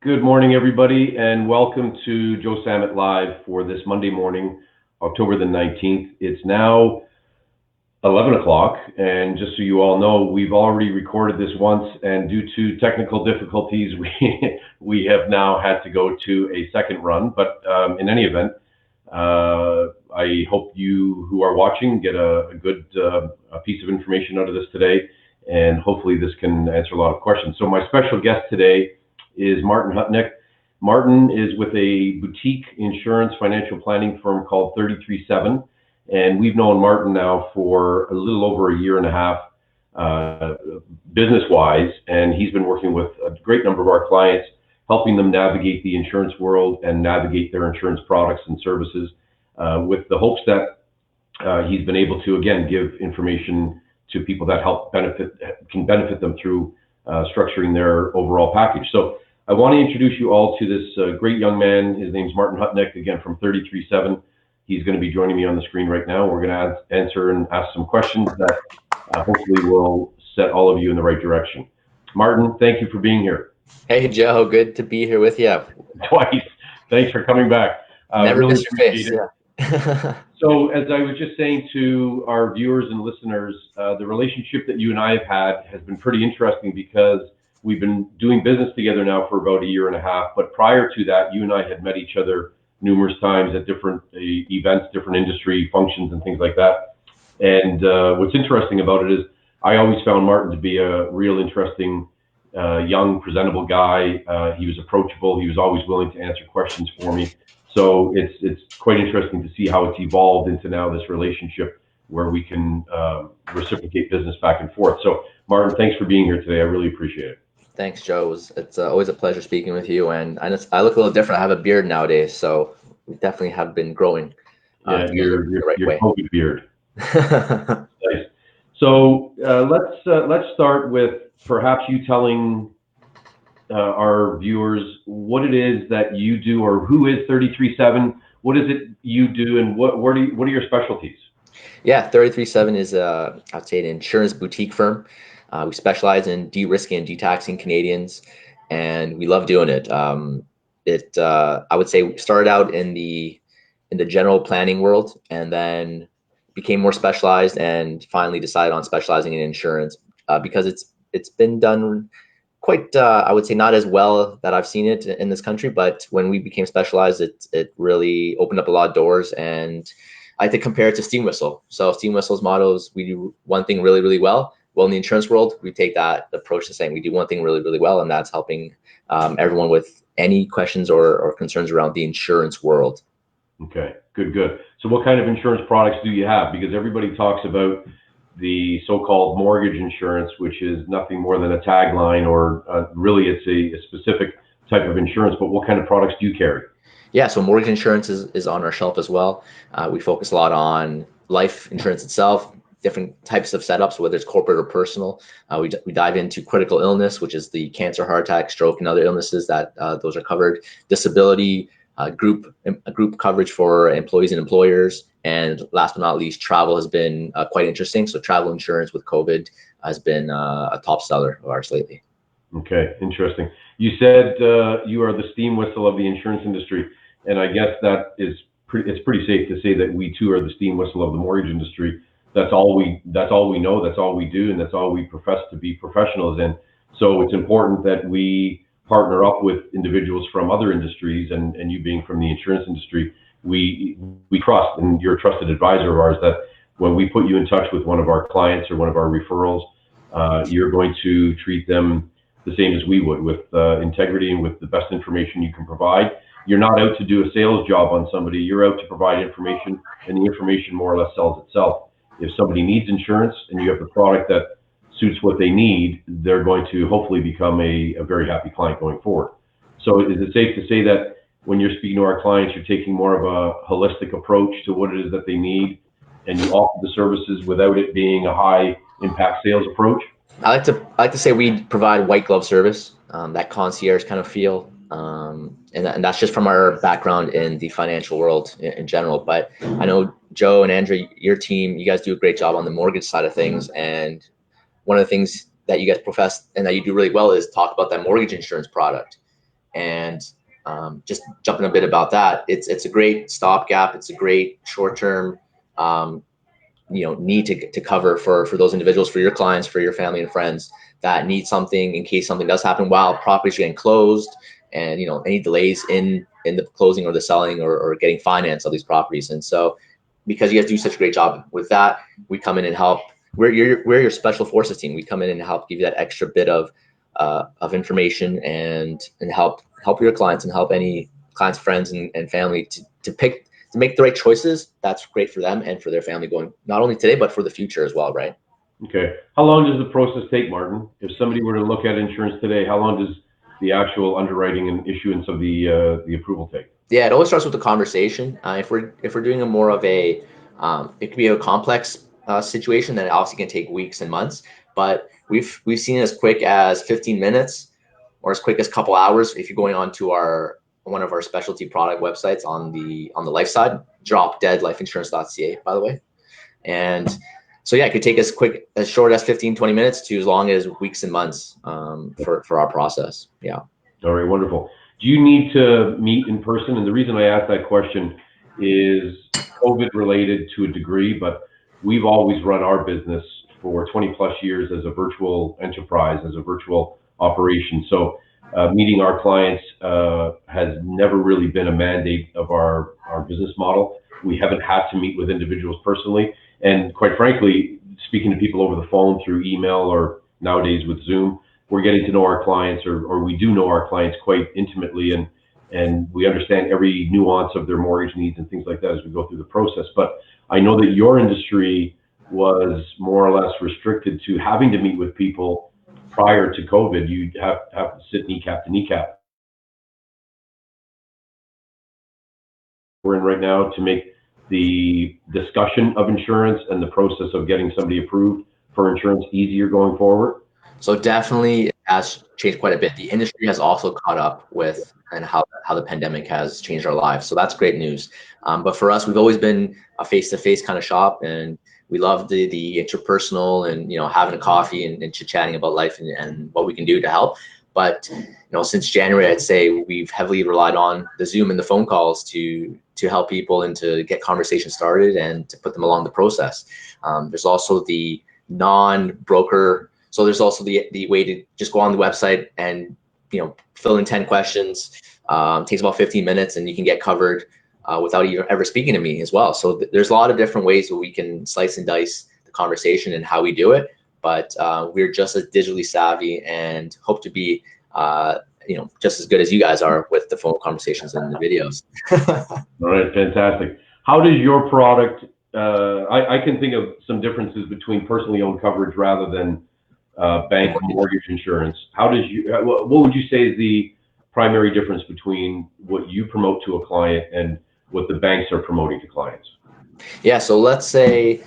Good morning, everybody, and welcome to Joe Sammet Live for this Monday morning, October the 19th. It's now 11 o'clock, and just so you all know, we've already recorded this once, and due to technical difficulties, we have now had to go to a second run. But in any event, I hope you who are watching get a good piece of information out of this today, and hopefully this can answer a lot of questions. So my special guest today is Martin Hutnik. Martin is with a boutique insurance financial planning firm called 33Seven, and we've known Martin now for a little over a year and a half, business-wise, and he's been working with a great number of our clients, helping them navigate the insurance world and navigate their insurance products and services, with the hopes that he's been able to, again, give information to people that can benefit them through structuring their overall package. So I want to introduce you all to this great young man. His name's Martin Hutnik, again from 33Seven. He's going to be joining me on the screen right now. We're going to answer and ask some questions that hopefully will set all of you in the right direction. Martin, thank you for being here. Hey, Joe. Good to be here with you. Twice. Thanks for coming back. Never really miss your face. Yeah. So as I was just saying to our viewers and listeners, the relationship that you and I have had has been pretty interesting because we've been doing business together now for about a year and a half. But prior to that, you and I had met each other numerous times at different events, different industry functions and things like that. And what's interesting about it is I always found Martin to be a real interesting, young, presentable guy. He was approachable. He was always willing to answer questions for me. So it's quite interesting to see how it's evolved into now this relationship where we can reciprocate business back and forth. So Martin, thanks for being here today. I really appreciate it. Thanks, Joe. It's always a pleasure speaking with you. And I look a little different. I have a beard nowadays, so we definitely have been growing. Yeah, your right way. COVID beard. Nice. So let's start with perhaps you telling our viewers what it is that you do, or who is 33Seven. What is it you do, and what are your specialties? Yeah, 33Seven is I'd say an insurance boutique firm. We specialize in de-risking and de-taxing Canadians, and we love doing it. I would say started out in the general planning world, and then became more specialized, and finally decided on specializing in insurance because it's been done quite, I would say, not as well that I've seen it in this country. But when we became specialized, it really opened up a lot of doors. And I like to compare it to Steam Whistle. So Steam Whistle's motto is we do one thing really, really well. Well, in the insurance world, we take that approach to saying we do one thing really, really well, and that's helping everyone with any questions or concerns around the insurance world. Okay, good. So what kind of insurance products do you have? Because everybody talks about the so-called mortgage insurance, which is nothing more than a tagline, or really it's a specific type of insurance. But what kind of products do you carry? Yeah, so mortgage insurance is on our shelf as well. We focus a lot on life insurance itself, different types of setups, whether it's corporate or personal. We dive into critical illness, which is the cancer, heart attack, stroke, and other illnesses that those are covered. Disability, group coverage for employees and employers. And last but not least, travel has been quite interesting. So travel insurance with COVID has been a top seller of ours lately. Okay, interesting. You said you are the steam whistle of the insurance industry, and I guess that is it's pretty safe to say that we too are the steam whistle of the mortgage industry. That's all we know, that's all we do, and that's all we profess to be professionals in. So it's important that we partner up with individuals from other industries, and you being from the insurance industry, we trust, and you're a trusted advisor of ours, that when we put you in touch with one of our clients or one of our referrals, you're going to treat them the same as we would, with integrity and with the best information you can provide. You're not out to do a sales job on somebody, you're out to provide information, and the information more or less sells itself. If somebody needs insurance and you have the product that suits what they need, they're going to hopefully become a very happy client going forward. So is it safe to say that when you're speaking to our clients, you're taking more of a holistic approach to what it is that they need, and you offer the services without it being a high impact sales approach? I like to say we provide white glove service, that concierge kind of feel. And that's just from our background in the financial world in general. But I know Joe and Andrew, your team, you guys do a great job on the mortgage side of things. And one of the things that you guys profess and that you do really well is talk about that mortgage insurance product. And just jumping a bit about that, it's a great stopgap. It's a great short-term need to cover for those individuals, for your clients, for your family and friends that need something in case something does happen while properties are getting closed, and any delays in the closing or the selling or getting finance of these properties. And so, because you guys do such a great job with that, we come in and help. We're your special forces team. We come in and help give you that extra bit of information and help your clients and help any clients, friends, and family to make the right choices. That's great for them and for their family, going not only today but for the future as well, right? Okay. How long does the process take, Martin? If somebody were to look at insurance today, how long does the actual underwriting and issuance of the approval take? Yeah, it always starts with a conversation. If we're doing a more of a, it could be a complex situation, then it obviously can take weeks and months. But we've seen it as quick as 15 minutes, or as quick as a couple hours if you're going on to one of our specialty product websites on the life side, dropdeadlifeinsurance.ca, by the way. And so yeah, it could take as short as 15, 20 minutes to as long as weeks and months for our process. Yeah. All right, wonderful. Do you need to meet in person? And the reason I ask that question is COVID related to a degree, but we've always run our business for 20 plus years as a virtual enterprise, as a virtual operation. So meeting our clients has never really been a mandate of our business model. We haven't had to meet with individuals personally. And quite frankly, speaking to people over the phone, through email, or nowadays with Zoom, we're getting to know our clients, or we do know our clients quite intimately, and we understand every nuance of their mortgage needs and things like that as we go through the process. But I know that your industry was more or less restricted to having to meet with people prior to COVID. You'd have to sit kneecap to kneecap. We're in right now to make the discussion of insurance and the process of getting somebody approved for insurance easier going forward. So definitely it has changed quite a bit. The industry has also caught up with and how the pandemic has changed our lives. So that's great news. But for us, we've always been a face-to-face kind of shop, and we love the interpersonal and having a coffee and chit-chatting about life and what we can do to help. But since January, I'd say we've heavily relied on the Zoom and the phone calls to help people and to get conversations started and to put them along the process. There's also the non-broker. So there's also the way to just go on the website and fill in 10 questions. Takes about 15 minutes, and you can get covered without even ever speaking to me as well. So there's a lot of different ways where we can slice and dice the conversation and how we do it. But we're just as digitally savvy and hope to be just as good as you guys are with the phone conversations and the videos. All right, fantastic. How does your product? I can think of some differences between personally owned coverage rather than bank mortgage insurance. What would you say is the primary difference between what you promote to a client and what the banks are promoting to clients? Yeah, so let's say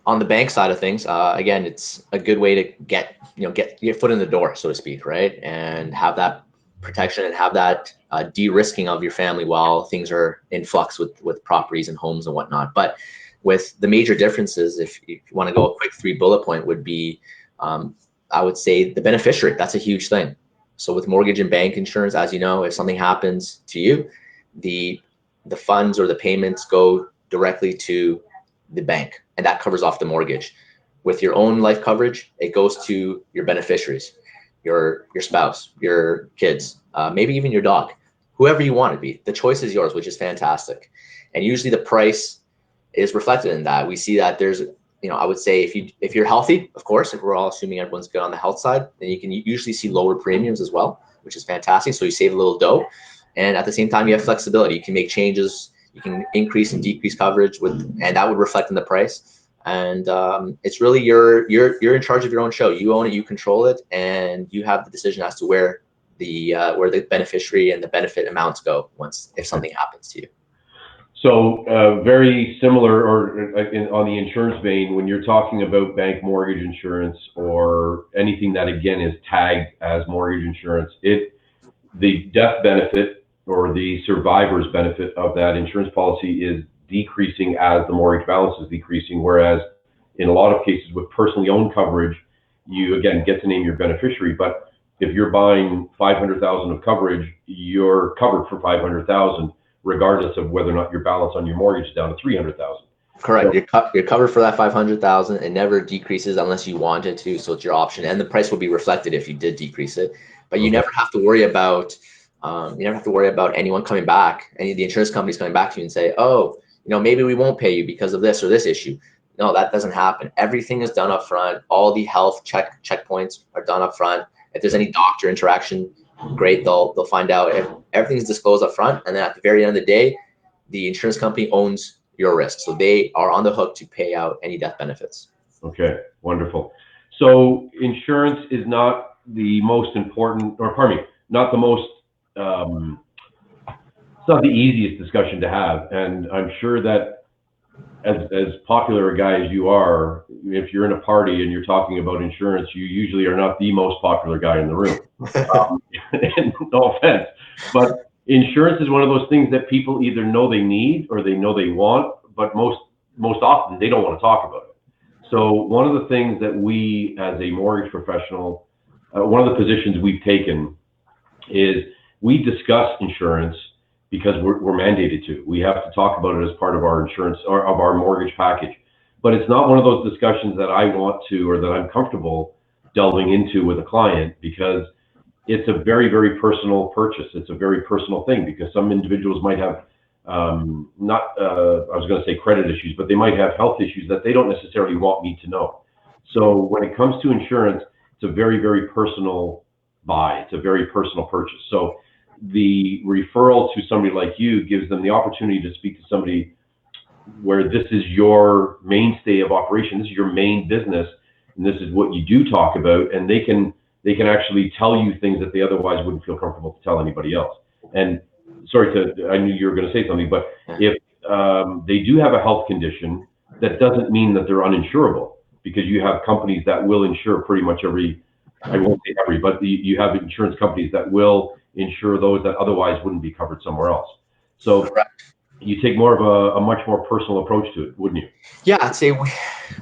on the bank side of things, again, it's a good way to get your foot in the door, so to speak, right? And have that protection and have that de-risking of your family while things are in flux with properties and homes and whatnot. But with the major differences, if you want to go a quick 3 bullet point, would be I would say the beneficiary. That's a huge thing. So with mortgage and bank insurance, as you know, if something happens to you, the funds or the payments go directly to the bank, and that covers off the mortgage. With your own life coverage, it goes to your beneficiaries, your spouse, your kids, maybe even your dog, whoever you want to be. The choice is yours, which is fantastic. And usually the price is reflected in that. We see that there's, I would say if you're healthy, of course, if we're all assuming everyone's good on the health side, then you can usually see lower premiums as well, which is fantastic. So you save a little dough, and at the same time you have flexibility. You can make changes, you can increase and decrease coverage and that would reflect in the price. And it's really you're in charge of your own show. You own it, you control it, and you have the decision as to where the beneficiary and the benefit amounts go if something happens to you. So very similar, or on the insurance vein, when you're talking about bank mortgage insurance or anything that again is tagged as mortgage insurance, the death benefit or the survivor's benefit of that insurance policy is decreasing as the mortgage balance is decreasing. Whereas in a lot of cases with personally owned coverage, you again get to name your beneficiary, but if you're buying 500,000 of coverage, you're covered for 500,000, regardless of whether or not your balance on your mortgage is down to 300,000. Correct. You're covered for that 500,000. It never decreases unless you want it to. So it's your option, and the price will be reflected if you did decrease it. But you never have to worry about anyone coming back, any of the insurance companies coming back to you and say, oh, maybe we won't pay you because of this or this issue. No, that doesn't happen. Everything is done up front. All the health checkpoints are done up front. If there's any doctor interaction, great. They'll find out. If everything's disclosed up front, and then at the very end of the day, the insurance company owns your risk. So they are on the hook to pay out any death benefits. Okay, wonderful. So insurance is not the most important, or pardon me, not the most, it's not the easiest discussion to have. And I'm sure that as popular a guy as you are, if you're in a party and you're talking about insurance, you usually are not the most popular guy in the room. No offense, but insurance is one of those things that people either know they need or they know they want, but most often they don't want to talk about it. So one of the things that we, as a mortgage professional, one of the positions we've taken is we discuss insurance because we're mandated to. We have to talk about it as part of our insurance or of our mortgage package. But it's not one of those discussions that I want to or that I'm comfortable delving into with a client, because it's a very, very personal purchase. It's a very personal thing, because some individuals might have I was going to say credit issues, but they might have health issues that they don't necessarily want me to know. So when it comes to insurance, it's a very, very personal buy. It's a very personal purchase. So the referral to somebody like you gives them the opportunity to speak to somebody where this is your mainstay of operation, this is your main business, and this is what you do talk about, and they can actually tell you things that they otherwise wouldn't feel comfortable to tell anybody else. And I knew you were going to say something, but if they do have a health condition, that doesn't mean that they're uninsurable, because you have companies that will insure pretty much I won't say every, but you have insurance companies that will insure those that otherwise wouldn't be covered somewhere else. So correct. You take more of a much more personal approach to it, wouldn't you? Yeah, I'd say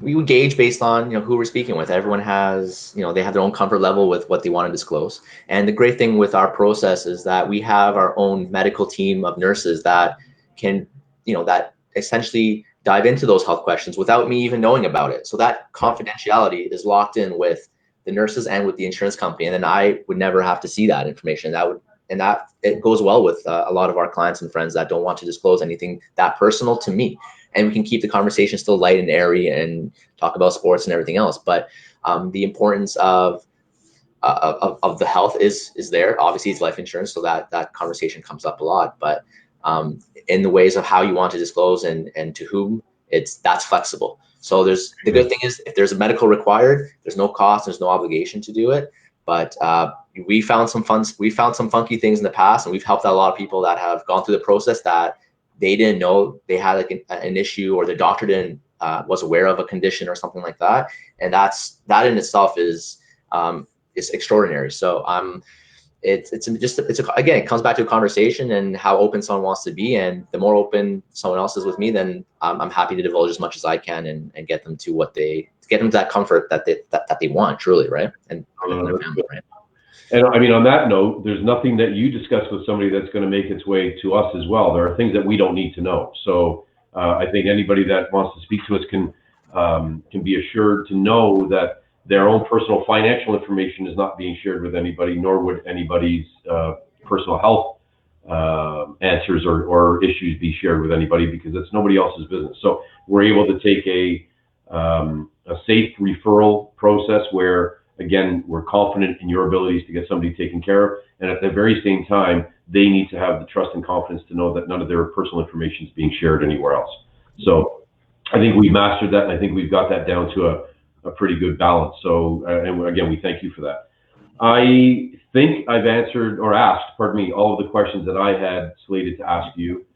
we would gauge based on who we're speaking with. Everyone has they have their own comfort level with what they want to disclose. And the great thing with our process is that we have our own medical team of nurses that can that essentially dive into those health questions without me even knowing about it. So that confidentiality is locked in with the nurses and with the insurance company, and then I would never have to see that information. That it goes well with a lot of our clients and friends that don't want to disclose anything that personal to me. And we can keep the conversation still light and airy and talk about sports and everything else. But the importance of the health is there. Obviously, it's life insurance, so that conversation comes up a lot. But in the ways of how you want to disclose and to whom, that's flexible. So the good thing is, if there's a medical required, there's no cost, there's no obligation to do it. But we found some funky things in the past, and we've helped out a lot of people that have gone through the process that they didn't know they had like an issue, or the doctor was aware of a condition or something like that. And that in itself is extraordinary. So again, it comes back to a conversation and how open someone wants to be. And the more open someone else is with me, then I'm happy to divulge as much as I can and get them to that comfort that they want, truly, right? And their family, right? And I mean, on that note, there's nothing that you discuss with somebody that's going to make its way to us as well. There are things that we don't need to know. So I think anybody that wants to speak to us can be assured to know that their own personal financial information is not being shared with anybody, nor would anybody's personal health answers or issues be shared with anybody, because it's nobody else's business. So we're able to take a safe referral process where, again, we're confident in your abilities to get somebody taken care of. And at the very same time, they need to have the trust and confidence to know that none of their personal information is being shared anywhere else. So I think we've mastered that, and I think we've got that down to a pretty good balance. So, and again, we thank you for that. I think I've answered or asked, pardon me, all of the questions that I had slated to ask you.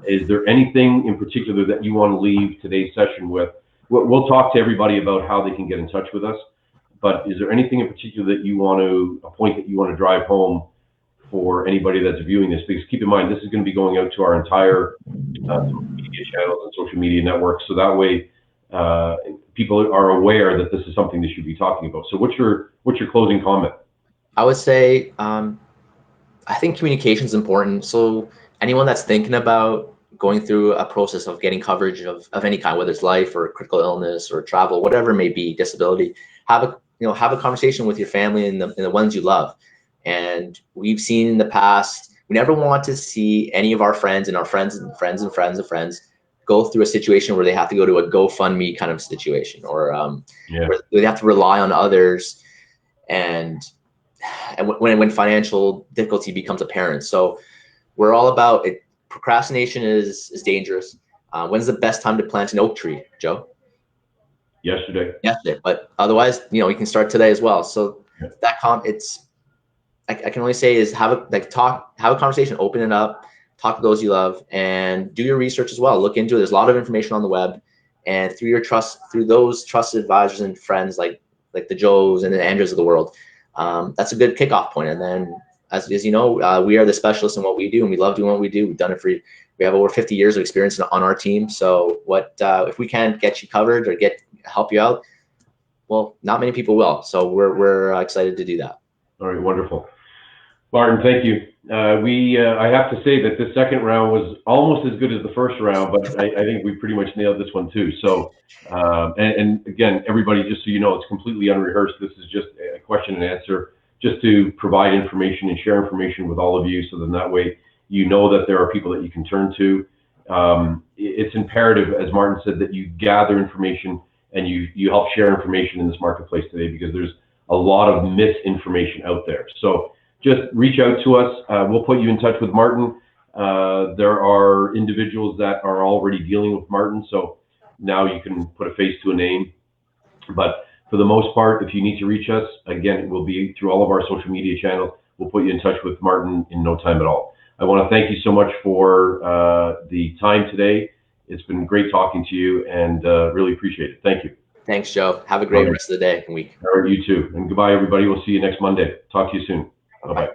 Is there anything in particular that you want to leave today's session with? We'll talk to everybody about how they can get in touch with us. But is there anything in particular that a point that you want to drive home for anybody that's viewing this? Because keep in mind, this is going to be going out to our entire media channels and social media networks. So that way, people are aware that this is something they should be talking about. So what's your closing comment? I would say I think communication is important. So anyone that's thinking about going through a process of getting coverage of any kind, whether it's life or critical illness or travel, whatever it may be, disability, have a conversation with your family and the ones you love. And we've seen in the past, we never want to see any of our friends and our friends and friends and friends of friends go through a situation where they have to go to a GoFundMe kind of situation, or Yeah. where they have to rely on others, and when financial difficulty becomes apparent. So we're all about it. Procrastination is dangerous. When's the best time to plant an oak tree, Joe? Yesterday. Yesterday. But otherwise, you can start today as well. So Yeah. it's I can only say is have a conversation, open it up, talk to those you love, and do your research as well. Look into it. There's a lot of information on the web, and through those trusted advisors and friends like the Joes and the Andrews of the world, that's a good kickoff point. And then, as you know, we are the specialists in what we do, and we love doing what we do. We've done it we have over 50 years of experience on our team. So if we can't get you covered or help you out, well, not many people will. So we're excited to do that. All right, wonderful. Martin, thank you. I have to say that the second round was almost as good as the first round, but I think we pretty much nailed this one too. So, and again, everybody, just so you know, it's completely unrehearsed. This is just a question and answer, just to provide information and share information with all of you, so then that way you know that there are people that you can turn to. It's imperative, as Martin said, that you gather information and you help share information in this marketplace today, because there's a lot of misinformation out there. So just reach out to us. We'll put you in touch with Martin. There are individuals that are already dealing with Martin, so now you can put a face to a name. But for the most part, if you need to reach us, again, it will be through all of our social media channels. We'll put you in touch with Martin in no time at all. I want to thank you so much for the time today. It's been great talking to you, and really appreciate it. Thank you. Thanks, Joe. Have a great rest of the day and week. All right, you too. And goodbye, everybody. We'll see you next Monday. Talk to you soon. Bye-bye.